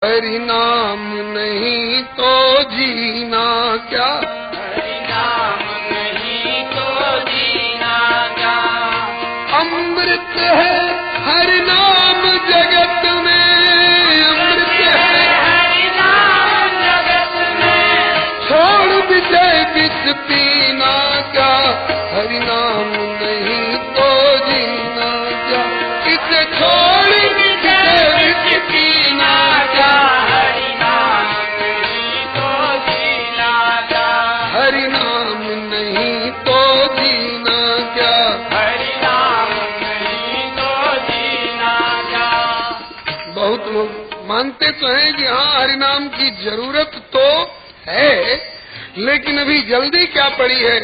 हरि नाम नहीं तो जीना क्या, हरि नाम नहीं तो जीना क्या। अमृत है हरि नाम जगत में, अमृत है हरि नाम जगत में। छोड़ विजय विष पीना क्या, हरि नाम नहीं तो जीना क्या। इसे छोड़ विजय विष पीना क्या, हरि नाम नहीं तो जीना क्या। हरि नाम नहीं तो जीना क्या। हरि नाम नहीं तो जीना क्या। बहुत लोग मानते तो हैं कि हाँ हरि नाम की जरूरत तो है, लेकिन अभी जल्दी क्या पड़ी है,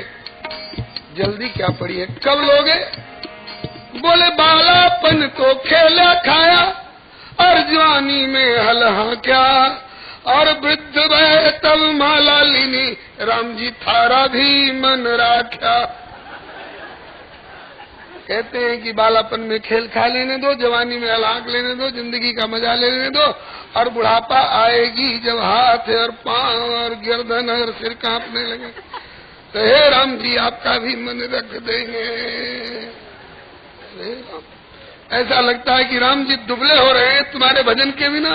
जल्दी क्या पड़ी है। कब लोगे? बोले बालापन तो खेला खाया और जवानी में हलहा क्या, और वृद्ध भय तब माला लीनी, राम जी थारा भी मन राख्या। कहते हैं कि बालापन में खेल खा लेने दो, जवानी में हलाक लेने दो, जिंदगी का मजा लेने दो, और बुढ़ापा आएगी जब हाथ और पांव और गर्दन और सिर कांपने लगे तो हे राम जी आपका भी मन रख देंगे। हे राम, ऐसा लगता है कि राम जी दुबले हो रहे हैं तुम्हारे भजन के बिना।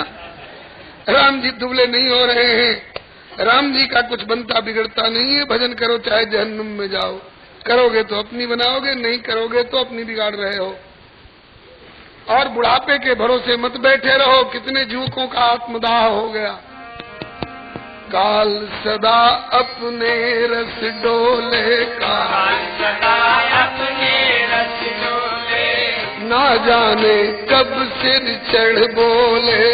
राम जी दुबले नहीं हो रहे हैं, राम जी का कुछ बनता बिगड़ता नहीं है। भजन करो चाहे जहन्नुम में जाओ, करोगे तो अपनी बनाओगे, नहीं करोगे तो अपनी बिगाड़ रहे हो। और बुढ़ापे के भरोसे मत बैठे रहो, कितने युवकों का आत्मदाह हो गया। काल सदा अपने रस डोले, काल सदा अपने रस डोले, ना जाने कब सिर चढ़ बोले,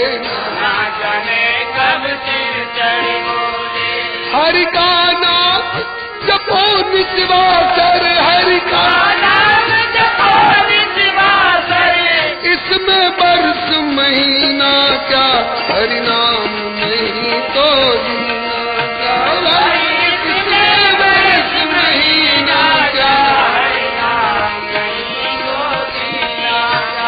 ना जाने कब सिर चढ़ बोले। हरि का नाम जपो निस्वासर, हरि का नाम जपो निस्वासर, इसमें बरस महीना क्या, हरि नाम नहीं तो जीना क्या। इसमें बरस महीना क्या, हरि नाम नहीं तो जीना क्या।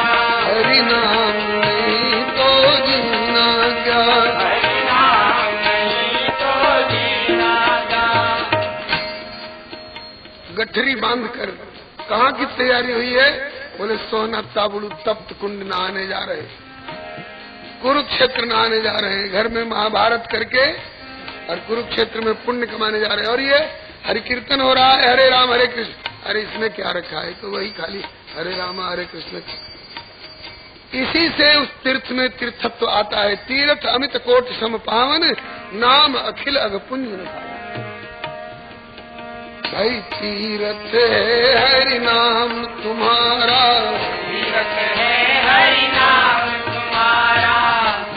हरि नाम नहीं तो जीना क्या। हरि नाम नहीं तो जीना क्या। गठरी बांध कर कहाँ की तैयारी हुई है? बोले सोना ताबुलू तप्त कुंड नहाने जा रहे, कुरुक्षेत्र नहाने जा रहे हैं। घर में महाभारत करके और कुरुक्षेत्र में पुण्य कमाने जा रहे हैं। और ये हरि कीर्तन हो रहा है, हरे राम हरे कृष्ण। अरे इसमें क्या रखा है? तो वही खाली हरे राम हरे कृष्ण। इसी से उस तीर्थ में तीर्थत्व आता है। तीर्थ अमित कोट सम पावन, नाम अखिल अगपुंज न। भाई तीर्थ है हरि नाम तुम्हारा, तीर्थ है हरि नाम तुम्हारा,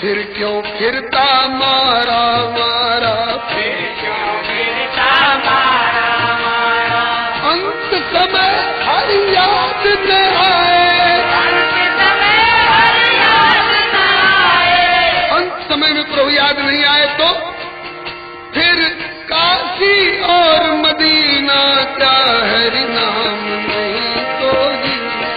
फिर क्यों फिरता मारा मारा, फिर क्यों फिरता मारा मारा। अंत समय हरि याद न आए, अंत समय हरि याद न आए, अंत समय में प्रभु याद नहीं आए तो फिर काशी और मदीना क्या, हरि नाम नहीं तो जीना।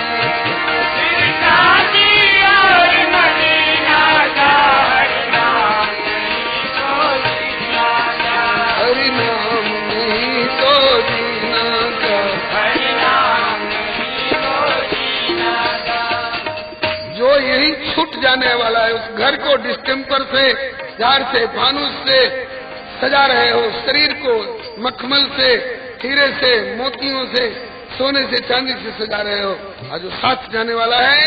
फिर काशी और मदीना का, हरि नाम नहीं तो जीना क्या। हरि नाम नहीं तो जीना क्या। हरि नाम नहीं तो जीना क्या। जो यही छूट जाने वाला है, उस घर को डिस्टेम्पर से, झाड़ से, फानूस से सजा रहे हो, शरीर को मखमल से, हीरे से, मोतियों से, सोने से, चांदी से सजा रहे हो। और जो साथ जाने वाला है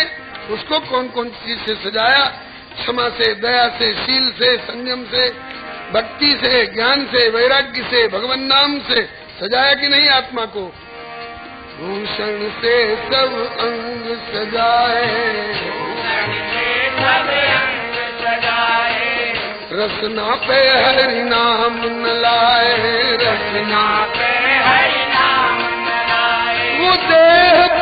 उसको कौन कौन चीज से सजाया? क्षमा से, दया से, शील से, संयम से, भक्ति से, ज्ञान से, वैराग्य से, भगवान नाम से सजाया कि नहीं आत्मा को? भूषण से सब अंग सजाए, सब अंग सजाए, रसना पे हरि नाम न लाए, रसना पे हरि नाम न लाए। वो देह